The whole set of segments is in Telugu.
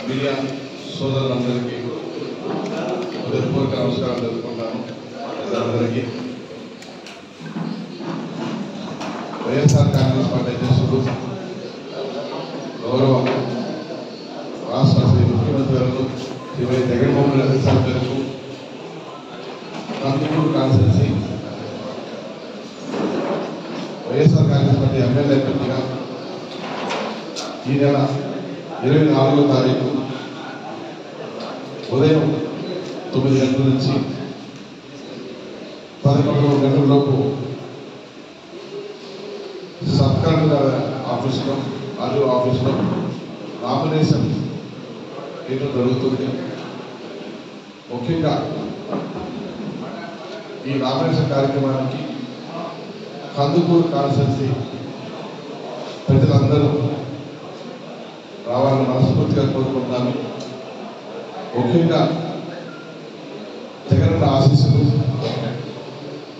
మీడియా సోదరులందరికీ హృదయపూర్వక నమస్కారం తెలుపుకుంటాను. అందరికీ వైఎస్ఆర్ కాంగ్రెస్ పార్టీ అధ్యక్షుడు గౌరవ రాష్ట్ర ముఖ్యమంత్రి శ్రీ వై జగన్మోహన్ రెడ్డి సార్ పేరుకు Kandukur constituency YSR Congress party MLA అభ్యర్థిగా ఈ నెల 24వ తారీఖు ఉదయం 9 గంటల నుంచి 11 గంటలలోపు సబ్ కలెక్టర్ ఆఫీస్లో ఆఫీస్లో నామినేషన్ వేయడం జరుగుతుంది. ముఖ్యంగా ఈ నామినేషన్ కార్యక్రమానికి కందుకూరు కాన్స్టిట్యున్సీ ప్రజలందరూ రావాలని మనస్ఫూర్తిగా కోరుకుంటున్నాను. ముఖ్యంగా జగన్ ఆశీస్సులు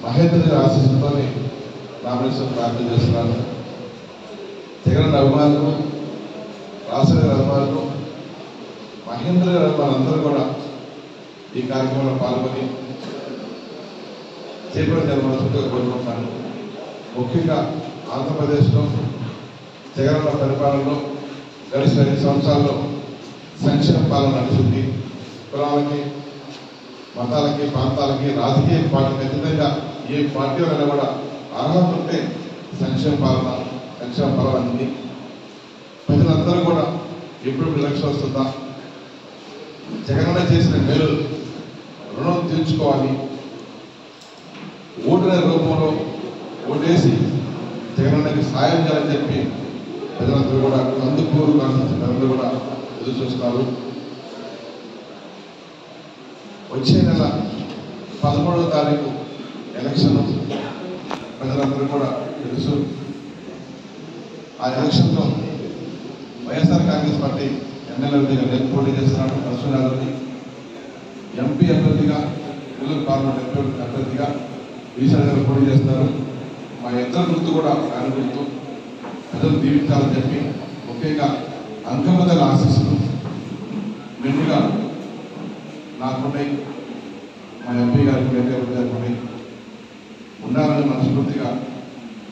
మహేంద్ర గారి ఆశీస్సులతో నామినేషన్ దాఖలు చేస్తున్నాను. జగన్ అభిమానులు, రాష్ట్ర గారి అభిమానులు, మహేంద్ర గారి అభిమానులందరూ కూడా ఈ కార్యక్రమంలో పాల్గొని చేపట్టాలని మనస్ఫూర్తిగా కోరుకుంటున్నాను. ముఖ్యంగా ఆంధ్రప్రదేశ్లో జగన్ పరిపాలనలో గడిచిన 2 సంవత్సరాల్లో సంక్షేమ పాలన నడుస్తుంది. కులాలకి, మతాలకి, ప్రాంతాలకి, రాజకీయ పార్టీకి ఖచ్చితంగా ఏ పార్టీ అయినా కూడా అర్హత ఉంటే సంక్షేమ పాలన ఉంది. ప్రజలందరూ కూడా ఎప్పుడు ఎలక్షన్ వస్తుందా, జగనన్న చేసిన మేలు రుణం తీర్చుకోవాలి, ఓటుల రూపంలో ఓటేసి జగనన్నకి సాయం చేయాలని చెప్పి ప్రజలందరూ కూడా కందుకూరు కాన్స్టిట్యున్సీ ప్రజలు కూడా ఎదురు చూస్తున్నారు. వచ్చే నెల 13వ తారీఖు ఎలక్షన్ ప్రజలందరూ కూడా తెలుసు. ఆ ఎలక్షన్లో వైఎస్ఆర్ కాంగ్రెస్ పార్టీ ఎమ్మెల్యే అభ్యర్థిగా పోటీ చేస్తున్నాడు నరసింహారెడ్డి, ఎంపీ అభ్యర్థిగా నెల్లూరు పార్లమెంట్ అభ్యర్థిగా ఈశ్వర్ గారు పోటీ చేస్తున్నారు. మా ఇద్దరు గుర్తు కూడా ఫ్యాన్ గుర్తు. ప్రజలు దీవించాలని చెప్పి ముఖ్యంగా అంకమతల ఆశీస్సులు మెండుగా నాకున్నాయి, మా ఎంపీ గారికి గారికి ఉండాలని మనస్ఫూర్తిగా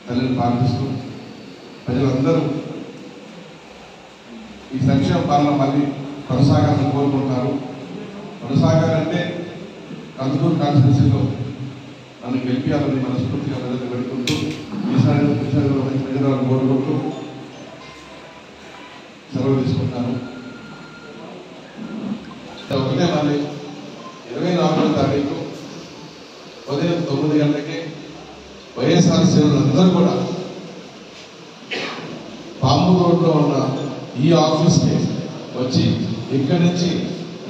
తల్లిని ప్రార్థిస్తూ ప్రజలందరూ ఈ సంక్షేమ పాలన మళ్ళీ కొనసాగాలని కోరుకుంటున్నారు. కొనసాగాలంటే కందుకూరు కాన్స్టిట్యున్సీలో నన్ను గెలిపించాలని మనస్ఫూర్తిగా ప్రజలు పెట్టుకుంటూ ఈసారి ప్రజలను కోరుకుంటూ సెలవు తీసుకుంటాను. ఒకటే మళ్ళీ 24వ తారీఖు ఉదయం 9 గంటలకే వైఎస్ఆర్ సేవలందరూ కూడా పాము రోడ్లో ఉన్న ఈ ఆఫీస్కి వచ్చి ఇక్కడి నుంచి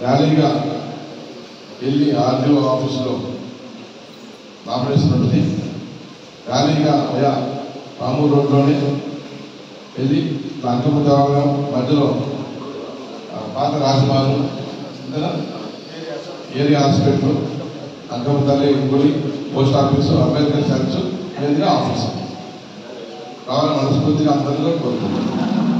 ర్యాలీగా వెళ్ళి ఆర్డీఓ ఆఫీసులో నామినేషన్ ఉంటుంది. ర్యాలీగా పాము రోడ్లోనే వెళ్ళి అంకమదేవాలయం మధ్యలో పాత రాజభవనం, ఏరియా హాస్పిటల్, అంకమతల్లి గుడి, post office, Ambedkar church, area office రావాలని మనస్ఫూర్తిగా అందరిలో కోరుకుంటున్నాను.